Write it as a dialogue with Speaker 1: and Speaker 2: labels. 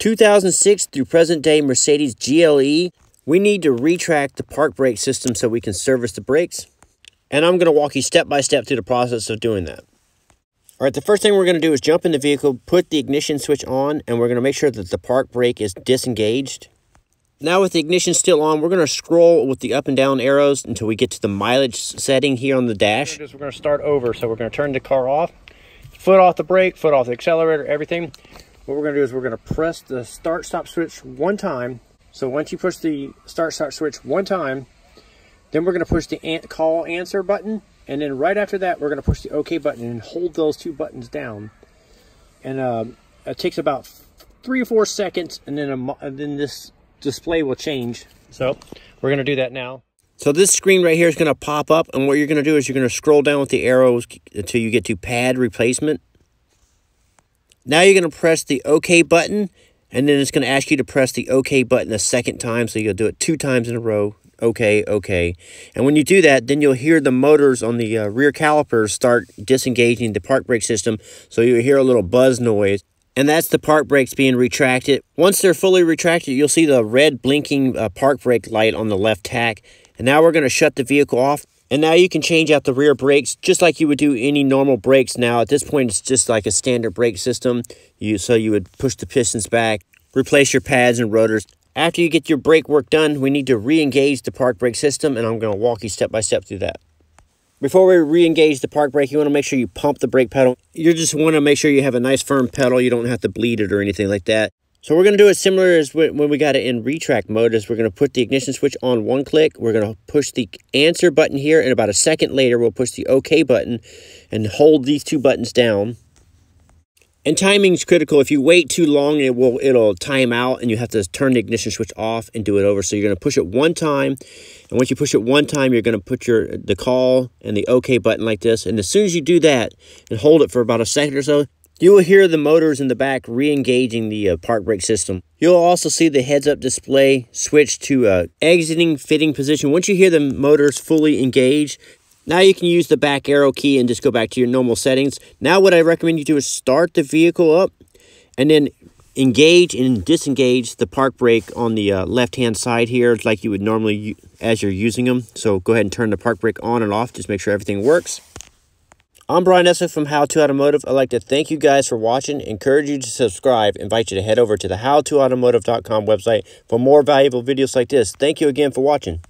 Speaker 1: 2006 through present day Mercedes GLE, we need to retract the park brake system so we can service the brakes. And I'm going to walk you step by step through the process of doing that. All right, the first thing we're going to do is jump in the vehicle, put the ignition switch on, and we're going to make sure that the park brake is disengaged. Now with the ignition still on, we're going to scroll with the up and down arrows until we get to the mileage setting here on the dash. We're going to start over, so we're going to turn the car off. Foot off the brake, foot off the accelerator, everything. What we're going to do is we're going to press the start-stop switch one time. So once you push the start-stop switch one time, then we're going to push the call answer button. And then right after that, we're going to push the OK button and hold those two buttons down. And it takes about 3 or 4 seconds, and then this display will change. So we're going to do that now. So this screen right here is going to pop up, and what you're going to do is you're going to scroll down with the arrows until you get to pad replacement. Now you're going to press the OK button, and then it's going to ask you to press the OK button a second time, so you'll do it 2 times in a row. OK, OK. And when you do that, then you'll hear the motors on the rear calipers start disengaging the park brake system, so you'll hear a little buzz noise. And that's the park brakes being retracted. Once they're fully retracted, you'll see the red blinking park brake light on the left tack. And now we're going to shut the vehicle off. And now you can change out the rear brakes just like you would do any normal brakes. Now at this point, it's just like a standard brake system. So you would push the pistons back, replace your pads and rotors. After you get your brake work done, we need to re-engage the park brake system, and I'm going to walk you step by step through that. Before we re-engage the park brake, you want to make sure you pump the brake pedal. You just want to make sure you have a nice firm pedal. You don't have to bleed it or anything like that. So we're going to do it similar as when we got it in retract mode. Is we're going to put the ignition switch on one click. We're going to push the answer button here, and about a second later, we'll push the OK button and hold these 2 buttons down. And timing is critical. If you wait too long, it'll time out, and you have to turn the ignition switch off and do it over. So you're going to push it one time, and once you push it one time, you're going to put the call and the OK button like this. And as soon as you do that and hold it for about a second or so, you will hear the motors in the back re-engaging the park brake system. You'll also see the heads-up display switch to exiting fitting position. Once you hear the motors fully engaged, now you can use the back arrow key and just go back to your normal settings. Now what I recommend you do is start the vehicle up and then engage and disengage the park brake on the left-hand side here like you would normally as you're using them. So go ahead and turn the park brake on and off. Just make sure everything works. I'm Brian Esser from How To Automotive. I'd like to thank you guys for watching, encourage you to subscribe, invite you to head over to the howtoautomotive.com website for more valuable videos like this. Thank you again for watching.